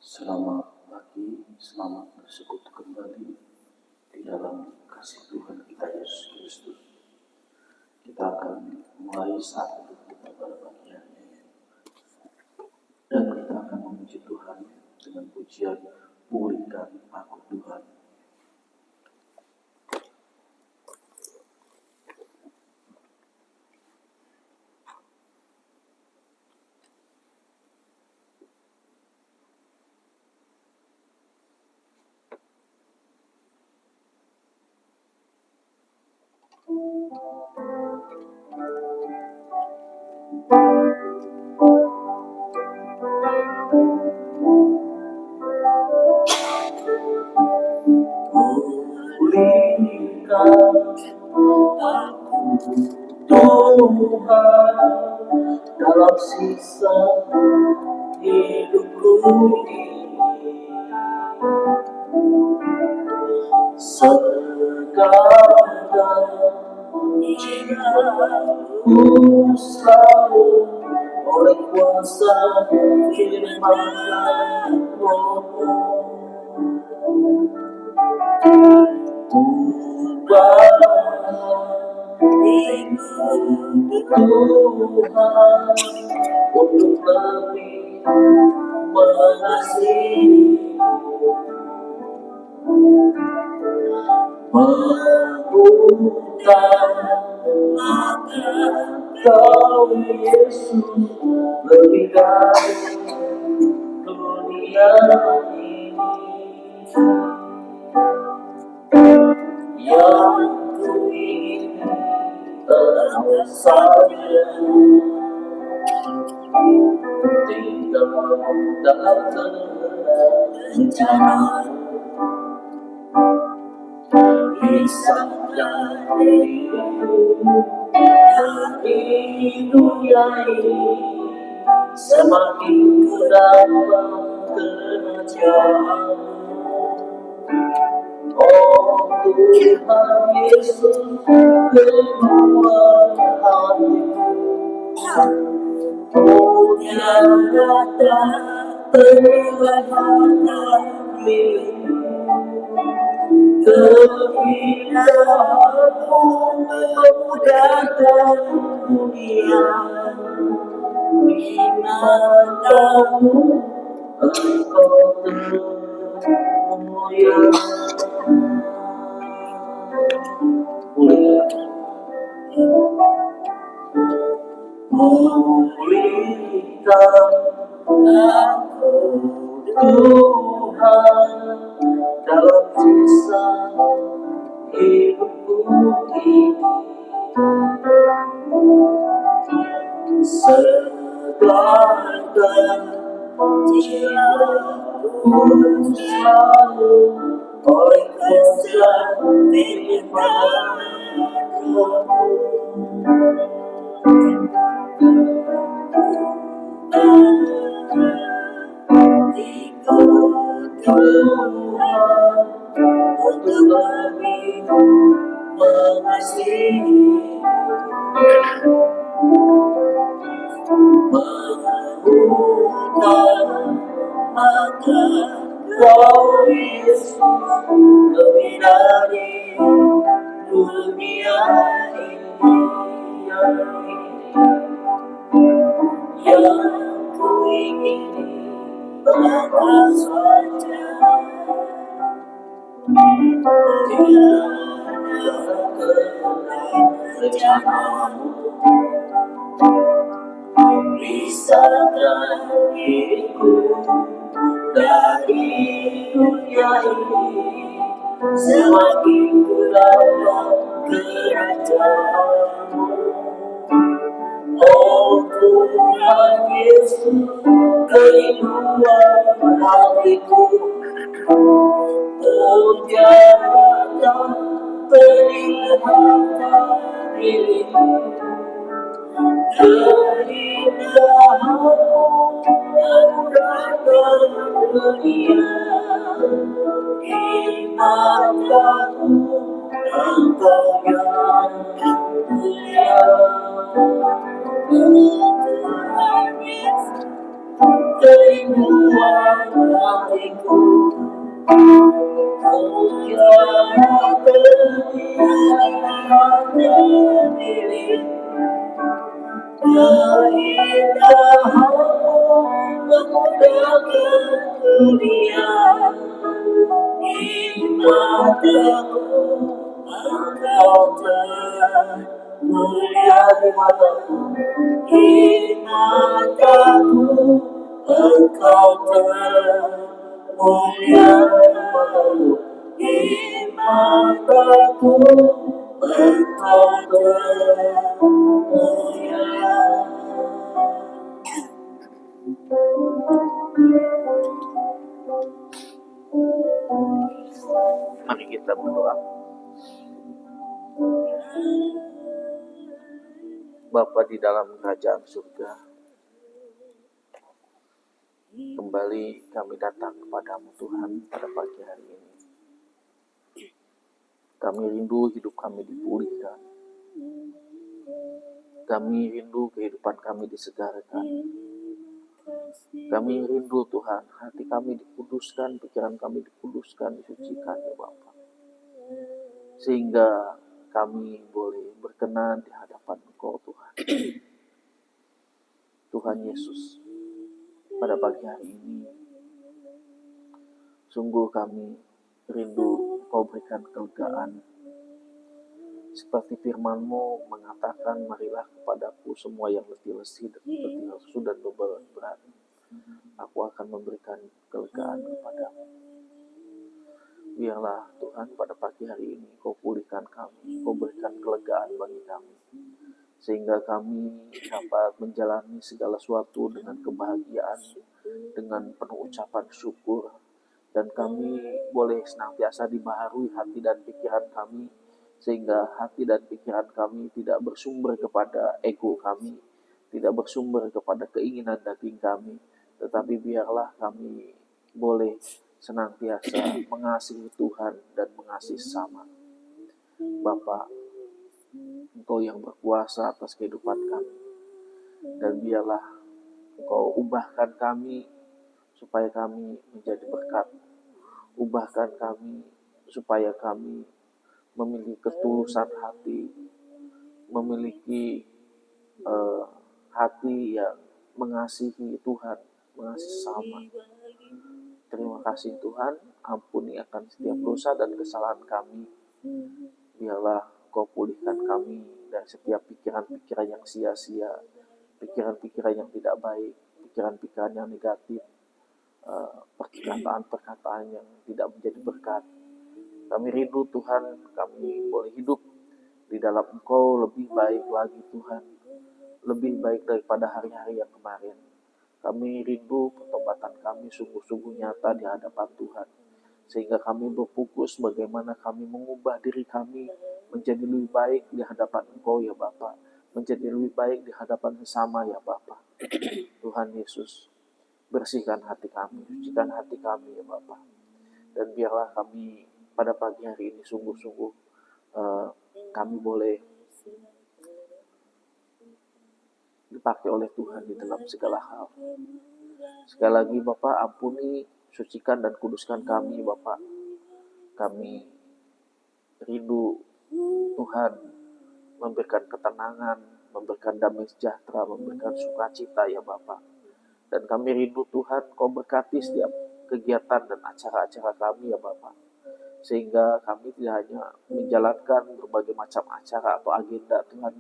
Selamat pagi, selamat bersekutu kembali di dalam kasih Tuhan kita Yesus Kristus. Kita akan mulai satu kita pada pagi hari ini, dan kita akan memuji Tuhan dengan pujian Pulihkan Aku Tuhan. Pulihkan aku Tuhan dalam sisa hidupku ini. Sekarang ku selalu oleh kuasa firman Roh-Mu. Ubah Tuhan untuk lebih mengasihi, mengutamakan Kau Yesus lebih dari dunia ini. Yang ku ingini tentu saja tinggal dalam rencana, pisahkan diriku dari dunia ini. Semakin ku dapat kerajaan, oh Tuhan Yesus, keluar hatiku. Oh tiada terilah harta milikku, keindahanmu memudahkan dunia. Binatangmu Engkau termulia. Pulihkan aku Tuhan dalam sisa hidupku ini. Segarkan jiwaku selalu oleh kuasa firman Roh-Mu. Tuhan untuk lebih mengasihi, mengutamakan Kau Yesus lebih dari dunia ini. Yang ku ingini batas wajah, tiada rencana-Mu. Pisahkan diriku dari dunia ini. Semakin ku dapat kerajaan-Mu, oh Tuhan Yesus, kerinduan hatiku. Oh tiada terilah harta milikku, keindahanmu memudahkan dunia. Imankanmu Engkau yang mulia. Tuhan Yesus, kerinduan Engkau termulia di mataku, Engkau termulia. Mari kita berdoa. Bapa di dalam kerajaan surga, kembali kami datang kepadamu Tuhan pada pagi hari ini. Kami rindu hidup kami dipulihkan. Kami rindu kehidupan kami disegarkan. Kami rindu Tuhan, hati kami dikuduskan, pikiran kami dikuduskan, disucikan ya Bapa. Sehingga kami boleh berkenan di hadapan Engkau Tuhan. Tuhan Yesus, pada pagi hari ini, sungguh kami rindu Engkau berikan kelegaan. Seperti firman-Mu mengatakan, marilah kepadaku semua yang letih lesu dan beban berat. Aku akan memberikan kelegaan kepadamu. Biarlah Tuhan pada pagi hari ini Kau pulihkan kami, Kau berikan kelegaan bagi kami. Sehingga kami dapat menjalani segala sesuatu dengan kebahagiaan, dengan penuh ucapan syukur. Dan kami boleh senantiasa dibaharui hati dan pikiran kami, sehingga hati dan pikiran kami tidak bersumber kepada ego kami, tidak bersumber kepada keinginan daging kami, tetapi biarlah kami boleh senantiasa mengasihi Tuhan dan mengasihi sesama. Bapa, Engkau yang berkuasa atas kehidupan kami, dan biarlah Engkau ubahkan kami supaya kami menjadi berkat. Ubahkan kami supaya kami memiliki ketulusan hati, memiliki hati yang mengasihi Tuhan, mengasihi sesama. Terima kasih Tuhan, ampuni akan setiap dosa dan kesalahan kami. Biarlah Kau pulihkan kami dari setiap pikiran-pikiran yang sia-sia, pikiran-pikiran yang tidak baik, pikiran-pikiran yang negatif, perkataan-perkataan yang tidak menjadi berkat. Kami rindu Tuhan, kami boleh hidup di dalam Engkau lebih baik lagi Tuhan, lebih baik daripada hari-hari yang kemarin. Kami rindu pertobatan kami sungguh-sungguh nyata di hadapan Tuhan, sehingga kami berfokus bagaimana kami mengubah diri kami menjadi lebih baik di hadapan Engkau ya Bapa, menjadi lebih baik di hadapan sesama ya Bapa. Tuhan Yesus, bersihkan hati kami, sucikan hati kami ya Bapa. Dan biarlah kami pada pagi hari ini sungguh-sungguh kami boleh dipakai oleh Tuhan di dalam segala hal. Sekali lagi Bapa, ampuni, sucikan dan kuduskan kami Bapa. Kami rindu Tuhan memberikan ketenangan, memberikan damai sejahtera, memberikan sukacita ya Bapa. Dan kami rindu Tuhan Kau berkati setiap kegiatan dan acara-acara kami ya Bapa. Sehingga kami tidak hanya menjalankan berbagai macam acara atau agenda Tuhan,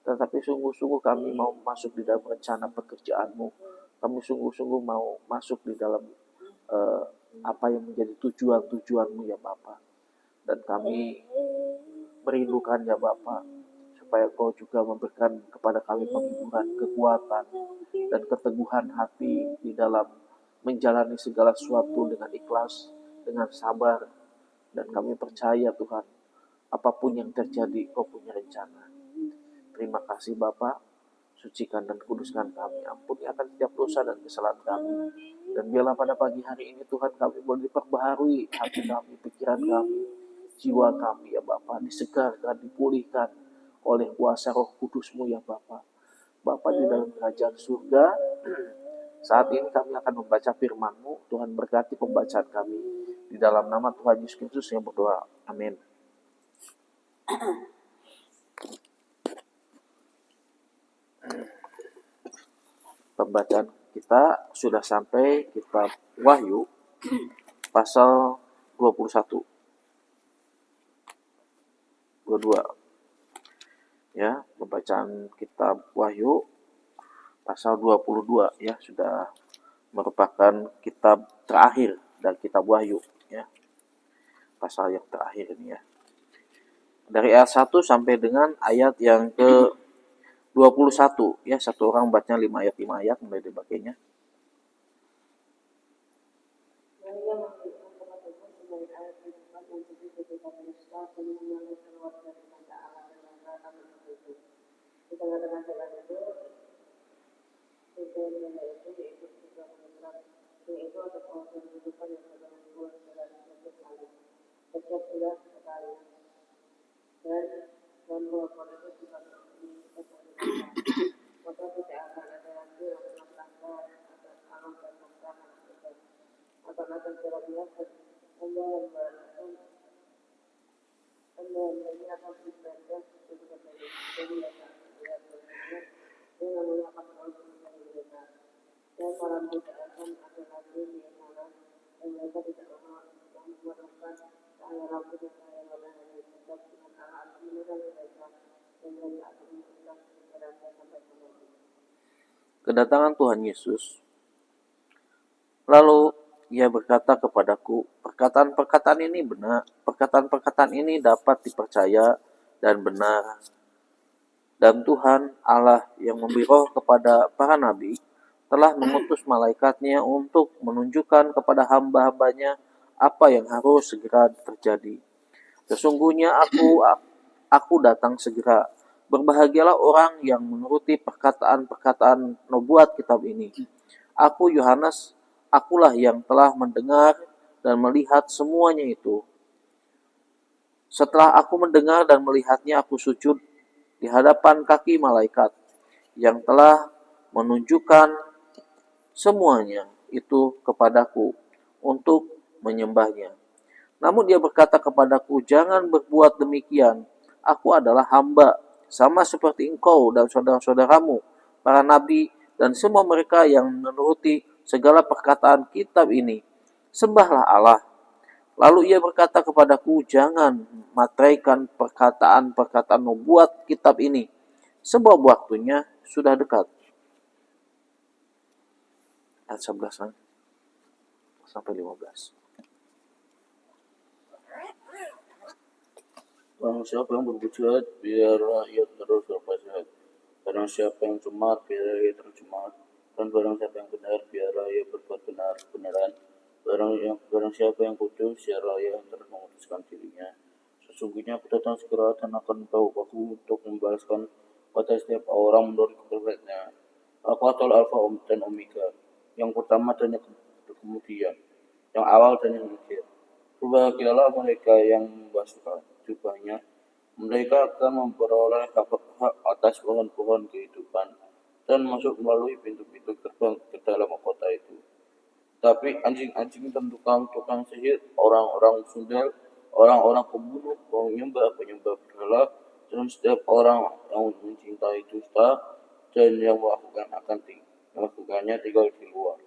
tetapi sungguh-sungguh kami mau masuk di dalam rencana pekerjaan-Mu. Kami sungguh-sungguh mau masuk di dalam apa yang menjadi tujuan-tujuan-Mu ya Bapa. Dan kami merindukan ya Bapa, supaya Kau juga memberikan kepada kami penghiburan, kekuatan, dan keteguhan hati di dalam menjalani segala sesuatu dengan ikhlas, dengan sabar. Dan kami percaya Tuhan, apapun yang terjadi Kau punya rencana. Terima kasih Bapa, sucikan dan kuduskan kami, ampuni akan setiap dosa dan kesalahan kami. Dan biarlah pada pagi hari ini Tuhan kami boleh diperbaharui hati kami, pikiran kami, jiwa kami ya Bapa, disegarkan, dipulihkan oleh kuasa Roh Kudus-Mu ya Bapa. Bapa di dalam kerajaan surga, Saat ini kami akan membaca firman-Mu. Tuhan berkati pembacaan kami. Di dalam nama Tuhan Yesus Kristus yang berdoa. Amin. Pembacaan kita sudah sampai kitab Wahyu pasal 21. 22. Ya, pembacaan kitab Wahyu pasal 22 ya, sudah merupakan kitab terakhir dari kitab Wahyu ya. Pasal yang terakhir ini ya. Dari ayat 1 sampai dengan ayat yang ke 21 ya, satu orang bacanya 5 ayat mulai dibagainya. Kedatangan Tuhan Yesus. Lalu ia berkata kepadaku, perkataan-perkataan ini benar, perkataan-perkataan ini dapat dipercaya dan benar. Dan Tuhan Allah yang memberi roh kepada para nabi telah mengutus malaikatnya untuk menunjukkan kepada hamba-hambanya apa yang harus segera terjadi. Sesungguhnya aku datang segera. Berbahagialah orang yang menuruti perkataan-perkataan nubuat kitab ini. Aku Yohanes, akulah yang telah mendengar dan melihat semuanya itu. Setelah aku mendengar dan melihatnya, aku sujud di hadapan kaki malaikat yang telah menunjukkan semuanya itu kepadaku untuk menyembahnya. Namun dia berkata kepadaku, jangan berbuat demikian. Aku adalah hamba, sama seperti engkau dan saudara-saudaramu, para nabi, dan semua mereka yang menuruti segala perkataan kitab ini. Sembahlah Allah. Lalu ia berkata kepadaku, jangan matraikan perkataan-perkataan nubuat kitab ini, sebab waktunya sudah dekat. Ayat 11 sampai 15. Barang siapa yang berbuat jahat, biarlah ia terus berbuat jahat. Barang siapa yang cemat, biarlah ia tercemat. Dan barang siapa yang benar, biarlah ia berbuat benar-benaran. Barang siapa yang kudus, biarlah ia terus memutuskan dirinya. Sesungguhnya aku datang segera dan akan membawa aku untuk membalaskan pada setiap orang menurut keperbuatannya. Aku adalah Alfa dan Omega, yang pertama dan yang kemudian, yang awal dan yang akhir. Berbahagialah mereka yang membasuhkan jubahnya, mereka akan memperoleh hak atas pohon-pohon kehidupan dan masuk melalui pintu-pintu gerbang ke dalam kota itu. Tapi anjing-anjing dan tukang-tukang sihir, orang-orang sundal, orang-orang pembunuh, penyembah berhala, dan setiap orang yang mencintai dusta dan yang melakukannya tinggal di luar.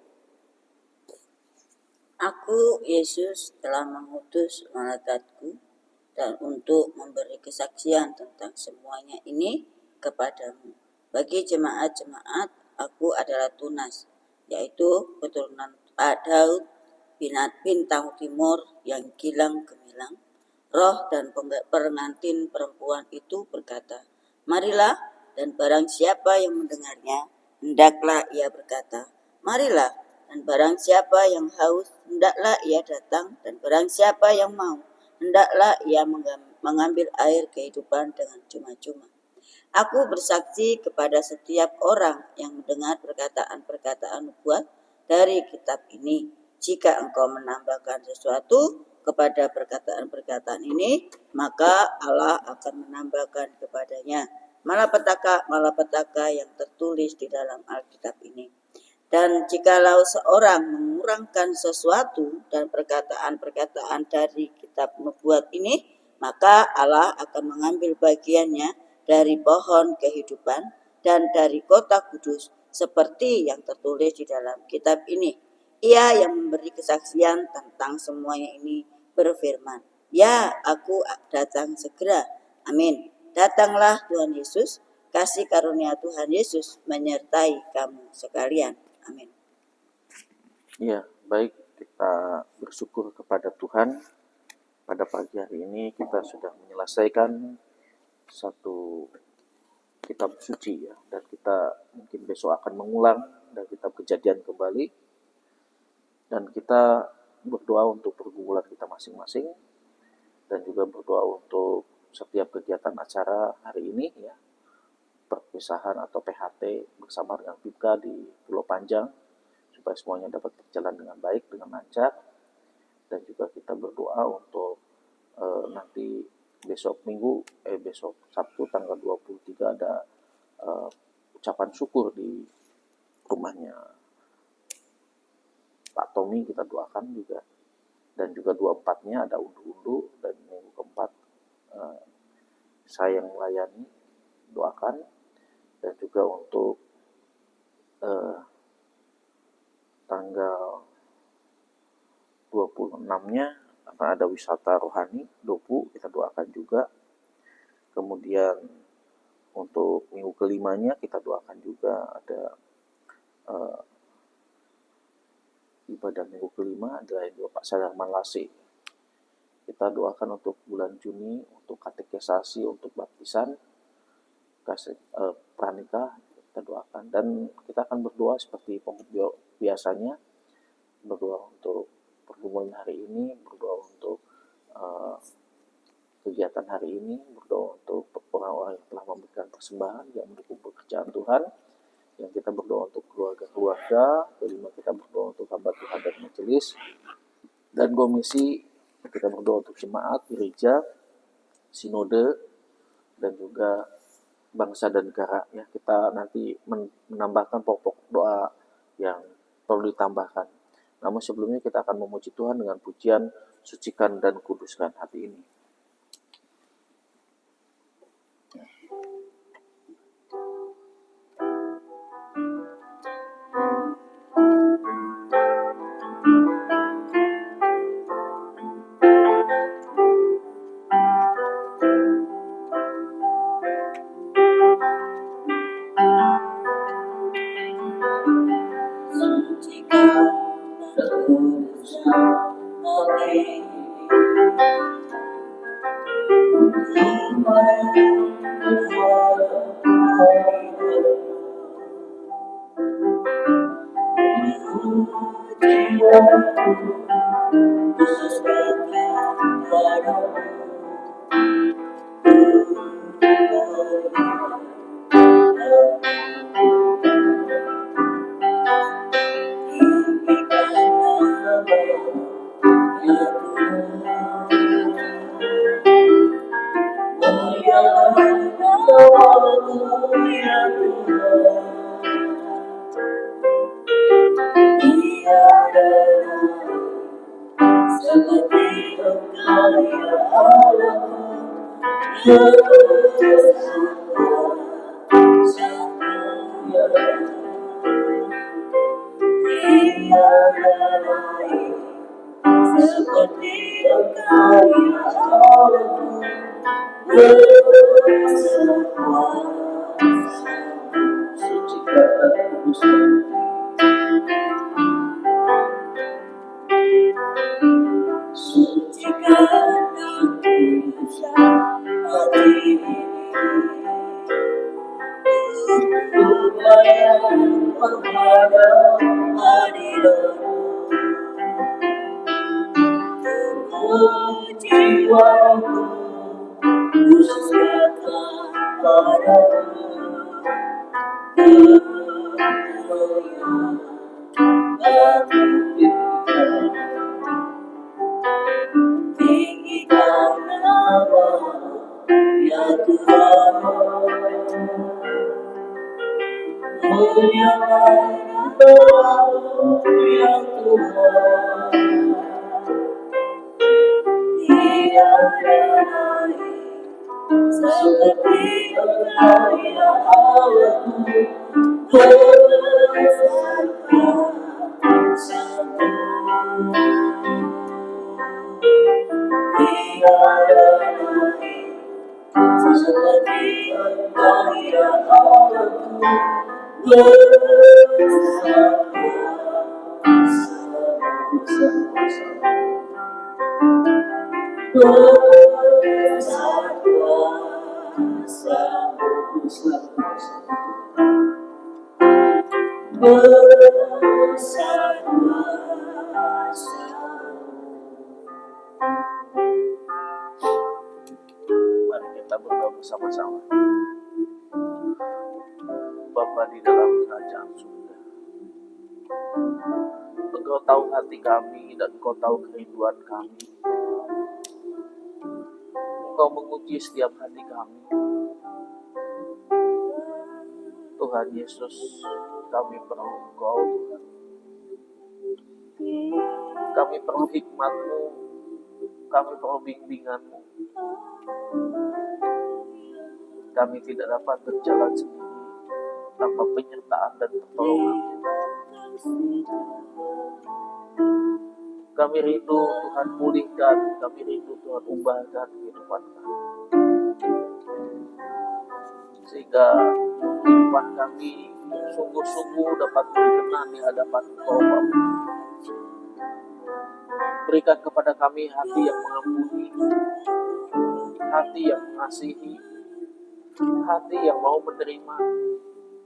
Aku, Yesus, telah mengutus malaikatku dan untuk memberi kesaksian tentang semuanya ini kepadamu. Bagi jemaat-jemaat, aku adalah tunas, yaitu keturunan Daud, bintang timur yang gilang gemilang. Roh dan pengantin perempuan itu berkata, marilah, dan barang siapa yang mendengarnya, hendaklah ia berkata, marilah. Dan barang siapa yang haus, hendaklah ia datang, dan barang siapa yang mau, hendaklah ia mengambil air kehidupan dengan cuma-cuma. Aku bersaksi kepada setiap orang yang mendengar perkataan-perkataan nubuat dari kitab ini. Jika engkau menambahkan sesuatu kepada perkataan-perkataan ini, maka Allah akan menambahkan kepadanya malapetaka yang tertulis di dalam Alkitab ini. Dan jikalau seorang mengurangkan sesuatu dan perkataan-perkataan dari kitab nubuat ini, maka Allah akan mengambil bagiannya dari pohon kehidupan dan dari kota kudus, seperti yang tertulis di dalam kitab ini. Ia yang memberi kesaksian tentang semuanya ini berfirman, "Ya, aku datang segera." Amin. Datanglah Tuhan Yesus, kasih karunia Tuhan Yesus menyertai kamu sekalian. Amin. Ya, baik, kita bersyukur kepada Tuhan. Pada pagi hari ini kita sudah menyelesaikan satu kitab suci ya, dan kita mungkin besok akan mengulang dan kitab Kejadian kembali, dan kita berdoa untuk pergumulan kita masing-masing dan juga berdoa untuk setiap kegiatan acara hari ini ya, perpisahan atau PHT bersama dengan Pipka di Pulau Panjang, supaya semuanya dapat berjalan dengan baik, dengan lancar. Dan juga kita berdoa untuk nanti besok Sabtu tanggal 23 ada ucapan syukur di rumahnya Pak Tommy, kita doakan juga. Dan juga 24-nya ada undu-undu, dan minggu keempat saya yang melayani, doakan. Dan juga untuk tanggal 26-nya akan ada wisata rohani Dopu, kita doakan juga. Kemudian untuk minggu kelimanya kita doakan juga ada ibadah minggu kelima adalah Pak Sadarman Lase. Kita doakan untuk bulan Juni, untuk katekisasi, untuk baptisan, pranikah, kita doakan. Dan kita akan berdoa seperti biasanya, berdoa untuk pergumulan hari ini, berdoa untuk kegiatan hari ini, berdoa untuk orang-orang yang telah memberikan persembahan, yang mendukung pekerjaan Tuhan, yang kita berdoa untuk keluarga-keluarga, kelima kita berdoa untuk hamba Tuhan dan majelis, dan komisi kita berdoa untuk jemaat, gereja, sinode, dan juga bangsa dan negara ya. Kita nanti menambahkan pokok doa yang perlu ditambahkan. Namun sebelumnya kita akan memuji Tuhan dengan pujian Sucikan dan Kuduskan hati ini. Engkau ya Tuhan, tiada lain seperti Engkau ya Allahku, bersabda satu. Tiada lain seperti Engkau ya Allahku, bersabda Mari kita berdoa bersama-sama. Bapa di dalam kerajaan surga, Engkau tahu hati kami dan Engkau tahu kerinduan kami. Engkau menguji setiap hati kami. Tuhan Yesus, kami perlu Engkau Tuhan. Kami perlu hikmat-Mu, kami perlu bimbingan-Mu. Kami tidak dapat berjalan sendiri tanpa penyertaan dan pertolongan. Kami rindu Tuhan pulihkan, kami rindu Tuhan ubahkan kehidupan kami. Sehingga kehidupan kami sungguh-sungguh dapat berkenan di hadapan Engkau Bapa. Berikan kepada kami hati yang mengampuni, hati yang mengasihi, hati yang mau menerima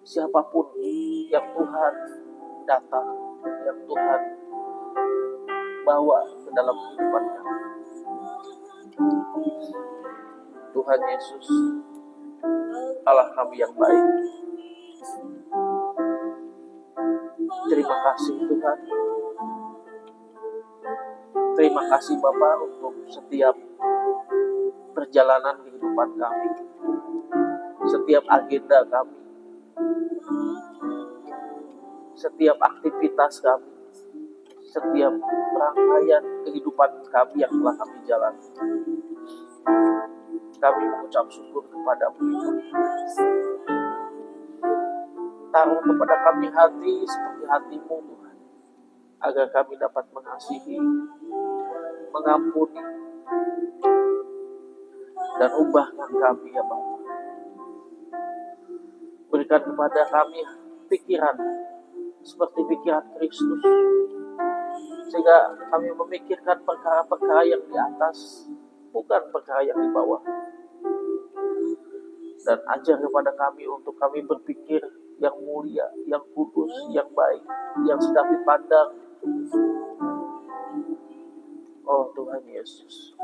siapapun yang Tuhan datang, yang Tuhan bawa ke dalam kehidupan kami. Tuhan Yesus, Allah kami yang baik. Terima kasih Tuhan. Terima kasih Bapa untuk setiap perjalanan kehidupan kami, setiap agenda kami, setiap aktivitas kami, setiap rangkaian kehidupan kami yang telah kami jalani. Kami mengucap syukur kepada-Mu. Taruh kepada kami hati seperti hati-Mu Tuhan, agar kami dapat mengasihi, mengampuni, dan ubahkan kami ya Bapa. Berikan kepada kami pikiran seperti pikiran Kristus, sehingga kami memikirkan perkara-perkara yang di atas, bukan perkara yang di bawah. Dan ajar kepada kami untuk kami berpikir yang mulia, yang kudus, yang baik, yang sedap dipandang. Oh Tuhan Yesus,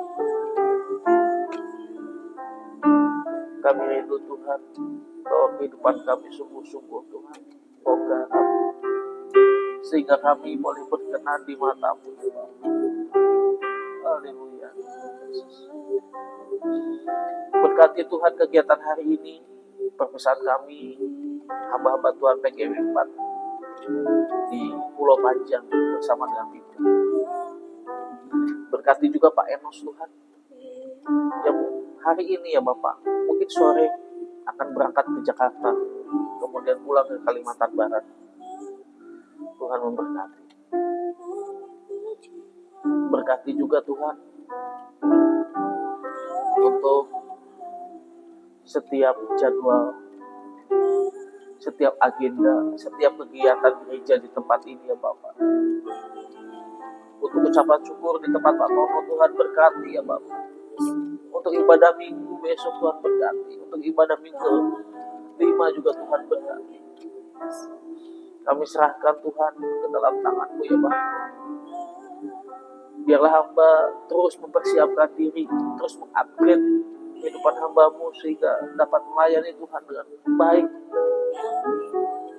kami rindu Tuhan bahwa kehidupan kami sungguh-sungguh Tuhan Kau garap, sehingga kami boleh berkenan di mata-Mu. Haleluya. Berkati Tuhan kegiatan hari ini, perpisahan kami hamba-hamba Tuhan PGW 4 di Pulau Panjang bersama dengan Ibu. Berkati juga Pak Enos Tuhan, yang hari ini ya Bapak, mungkin sore akan berangkat ke Jakarta, kemudian pulang ke Kalimantan Barat. Tuhan memberkati. Berkati juga Tuhan untuk setiap jadwal, setiap agenda, setiap kegiatan gereja di tempat ini ya Bapak. Untuk ucapan syukur di tempat Pak Tono, Tuhan berkati ya Bapak. Untuk ibadah minggu besok Tuhan berkati. Untuk ibadah minggu 5 juga Tuhan berkati. Kami serahkan Tuhan ke dalam tangan-Mu ya Bapak. Biarlah hamba terus mempersiapkan diri, terus mengupgrade kehidupan hamba-Mu sehingga dapat melayani Tuhan dengan baik.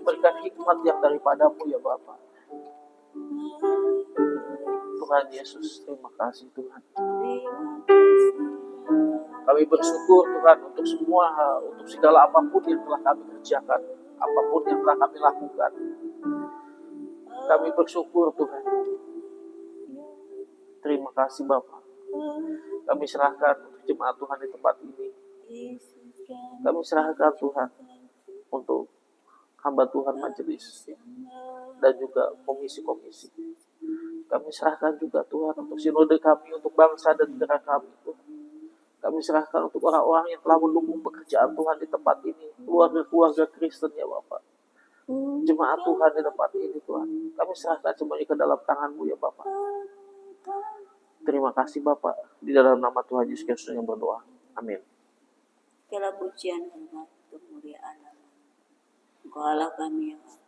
Berikan hikmat yang daripada-Mu ya Bapa. Tuhan Yesus, terima kasih Tuhan. Kami bersyukur Tuhan untuk semua hal, untuk segala apapun yang telah kami kerjakan, apapun yang telah kami lakukan. Kami bersyukur Tuhan. Terima kasih Bapak. Kami serahkan untuk jemaat Tuhan di tempat ini. Kami serahkan Tuhan untuk hamba Tuhan majelis dan juga komisi-komisi. Kami serahkan juga Tuhan untuk sinode kami, untuk bangsa dan negara kami Tuhan. Kami serahkan untuk orang-orang yang telah mendukung pekerjaan Tuhan di tempat ini, keluarga-keluarga Kristen ya Bapak. Jemaat Tuhan di tempat ini Tuhan. Kami serahkan semuanya ke dalam tangan-Mu ya Bapak. Terima kasih Bapak. Di dalam nama Tuhan Yesus Kristus yang berdoa. Amin. Segala pujian, hormat, kemuliaan Allah. Engkau Allah kami yang Allah.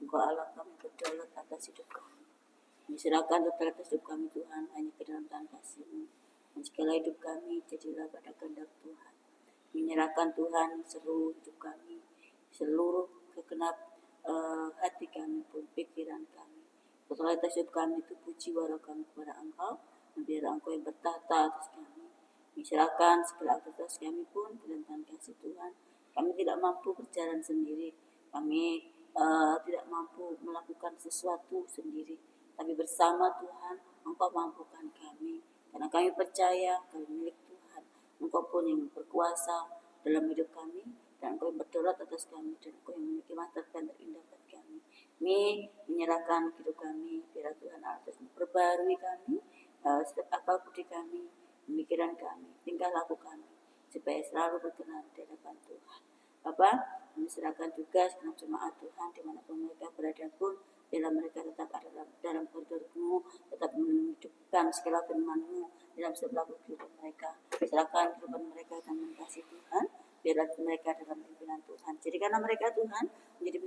Engkau Allah kami berdaulat atas hidup kami. Diserahkan total atas hidup kami Tuhan, hanya ke dalam tangan kasih-Mu. Dan segala hidup kami jadilah pada kehendak Tuhan. Menyerahkan Tuhan seluruh hidup kami, seluruh kegenap hati kami pun, pikiran kami. Total atas hidup kami itu puji walau kami kepada Engkau, dan biar Engkau yang bertahta atas kami. Diserahkan segala aktivitas kami pun ke dalam tangan kasih Tuhan. Kami tidak mampu berjalan sendiri. Kami tidak mampu melakukan sesuatu sendiri. Tapi bersama Tuhan, Engkau mampukan kami. Karena kami percaya kalau milik Tuhan. Engkau pun yang berkuasa dalam hidup kami. Dan Engkau yang berdaulat atas kami. Dan Engkau yang memiliki masa depan terindah buat kami. Kami menyerahkan hidup kami. Biar Tuhan atas memperbarui kami. Setiap akal budi kami. Pemikiran kami, tingkah laku kami, supaya selalu berkenan di hadapan Tuhan. Bapak, kami serahkan juga segenap jemaat Tuhan dimanapun mereka berada pun, bila mereka tetap ada dalam koridor-Mu, tetap menunjukkan segala firman-Mu dalam setiap laku kehidupan mereka. Serahkan kehidupan mereka dan mengasihi Tuhan, biarlah mereka dalam pimpinan Tuhan. Jadi karena mereka Tuhan menjadi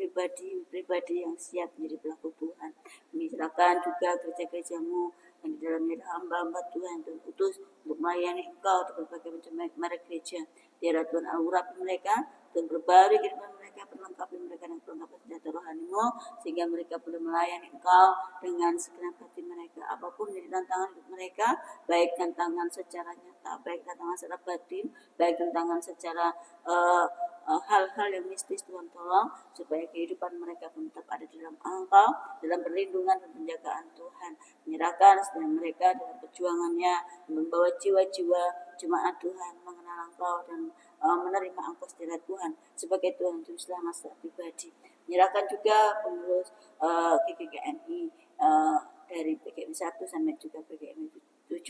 pribadi yang siap menjadi pelaku Tuhan. Kami serahkan juga gereja-gereja-Mu yang di dalamnya hamba-hamba Tuhan dan utus untuk melayani Engkau di berbagai macam merek gereja. Biarlah Tuhan urapi mereka dan berbaharui kehidupan mereka, perlengkapi mereka dengan perlengkapan senjata rohani-Mu, sehingga mereka boleh melayani Engkau dengan segenap hati mereka. Apapun menjadi tantangan hidup mereka, baik tantangan secara nyata, baik tantangan secara batin, baik tantangan secara hal-hal yang mistis, Tuhan tolong supaya kehidupan mereka pun tetap ada di dalam Engkau, dalam perlindungan dan penjagaan Tuhan. Menyerahkan sedang mereka dalam perjuangannya, membawa jiwa-jiwa jemaat Tuhan mengenal Engkau dan menerima Engkau secara Tuhan sebagai Tuhan Juru Selamat secara pribadi. Menyerahkan juga pengurus GKMI dari PGMI 1 sampai juga PGMI 7,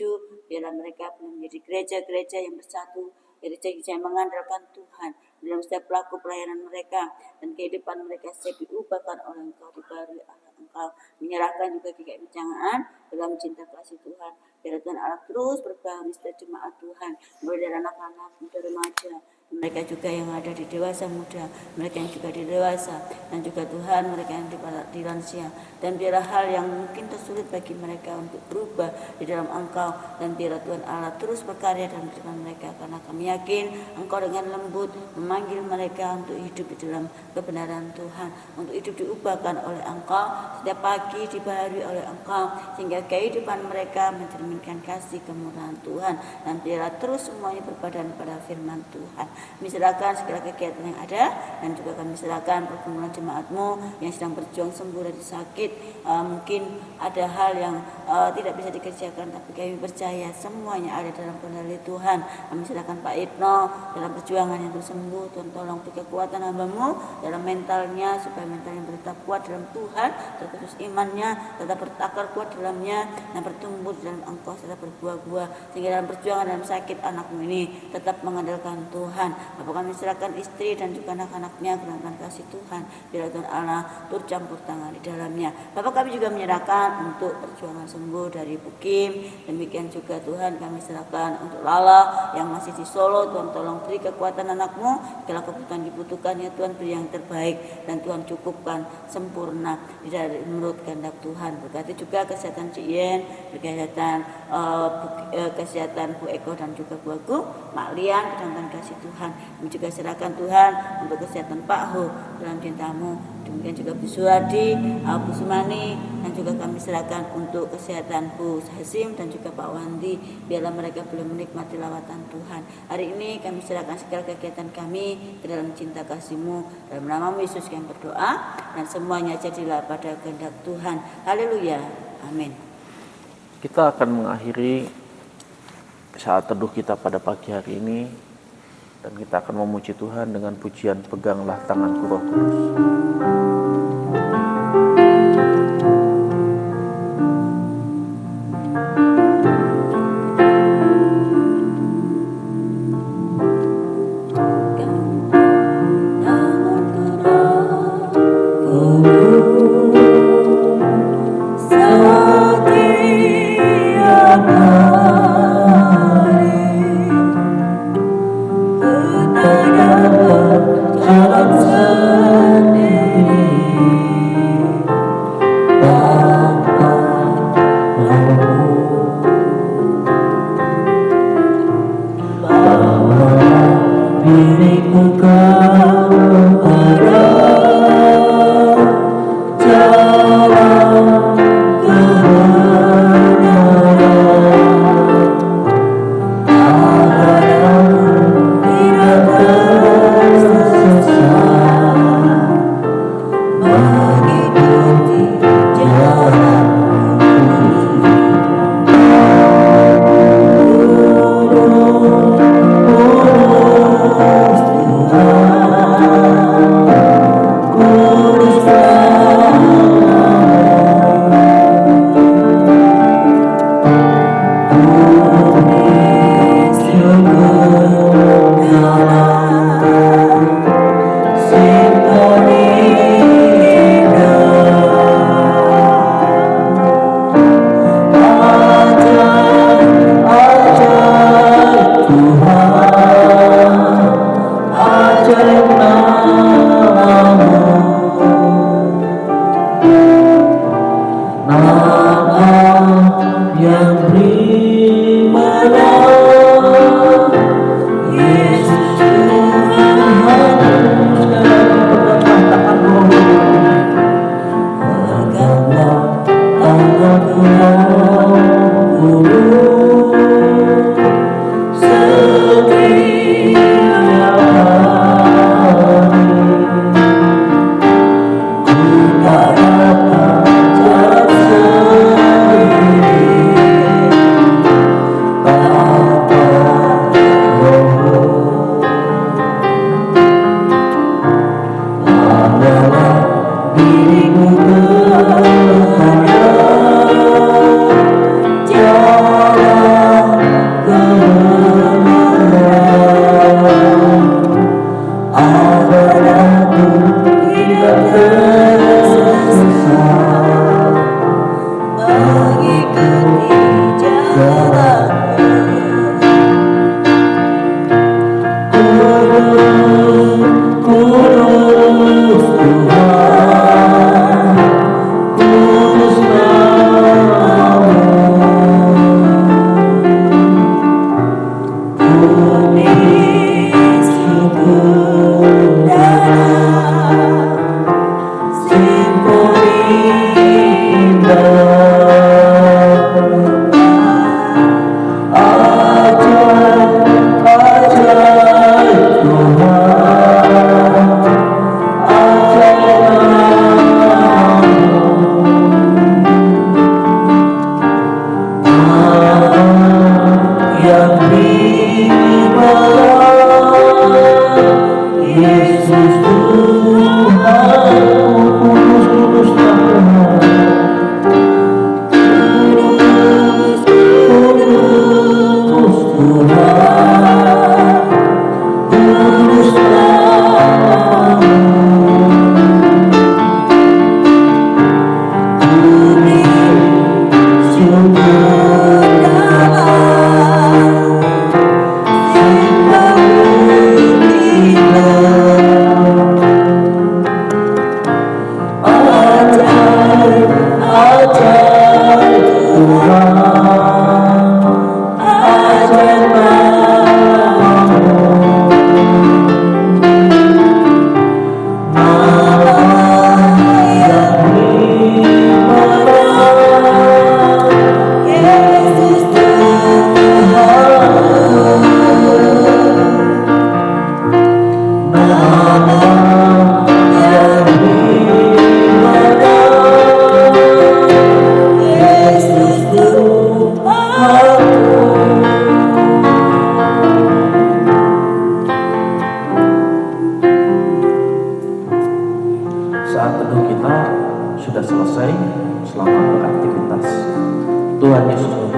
biarlah mereka menjadi gereja-gereja yang bersatu, gereja-gereja yang mengandalkan Tuhan dalam setiap pelaku pelayanan mereka, dan kehidupan mereka setiap diubahkan oleh Engkau, dibaharui oleh Engkau. Menyerahkan juga GKMI Cangaan dalam cinta kasih Tuhan, biar Tuhan Allah terus berbaharui setiap jemaat Tuhan, mulai dari anak-anak, muda, remaja, mereka juga yang ada di dewasa muda, mereka yang juga di dewasa, dan juga Tuhan mereka yang di lansia. Dan biarlah hal yang mungkin tersulit bagi mereka untuk berubah di dalam Engkau, dan biarlah Tuhan Allah terus berkarya dalam kehidupan mereka, karena kami yakin Engkau dengan lembut memanggil mereka untuk hidup di dalam kebenaran Tuhan, untuk hidup diubahkan oleh Engkau, setiap pagi dibaharui oleh Engkau, sehingga kehidupan mereka mencerminkan kasih kemurahan Tuhan, dan biarlah terus semuanya berbadan pada firman Tuhan. Kami serahkan segala kegiatan yang ada, dan juga kami serahkan pergumulan jemaat-Mu yang sedang berjuang sembuh dari sakit. Mungkin ada hal yang tidak bisa dikerjakan, tapi kami percaya semuanya ada dalam kendali Tuhan. Kami serahkan Pak Ibno dalam perjuangan yang sembuh. Tuhan tolong beri kekuatan hamba-Mu dalam mentalnya, supaya mentalnya tetap kuat dalam Tuhan, terkhusus imannya tetap berakar kuat dalamnya, dan bertumbuh dalam Engkau serta berbuah-buah, sehingga dalam perjuangan dalam sakit anak-Mu ini tetap mengandalkan Tuhan. Bapak, kami serahkan istri dan juga anak-anaknya ke dalam kasih Tuhan, biar Tuhan Allah turut campur tangan di dalamnya. Bapak, kami juga menyerahkan untuk perjuangan sembuh dari Bukim, demikian juga Tuhan kami serahkan untuk Lala yang masih di Solo. Tuhan tolong beri kekuatan anak-Mu, segala kebutuhan dibutuhkannya Tuhan beri yang terbaik, dan Tuhan cukupkan sempurna di dalam menurut kehendak Tuhan. Berkati juga kesehatan Cik Yen kesehatan Bu Eko dan juga Bu Aku, Mak Lian, dalam kasih Tuhan. Kami juga serahkan Tuhan untuk kesehatan Pak Ho dalam cintamu. Demikian juga Bu Suwadi, Bu Sumani, dan juga kami serahkan untuk kesehatan Bu Hasim dan juga Pak Wandi. Biarlah mereka belum menikmati lawatan Tuhan. Hari ini kami serahkan segala kegiatan kami ke dalam cinta kasih-Mu. Dalam nama Yesus kami berdoa, dan semuanya jadilah pada kehendak Tuhan. Haleluya. Amin. Kita akan mengakhiri saat teduh kita pada pagi hari ini, dan kita akan memuji Tuhan dengan pujian Peganglah Tanganku Roh Kudus. Saat teduh kita sudah selesai. Selamat beraktivitas. Tuhan Yesus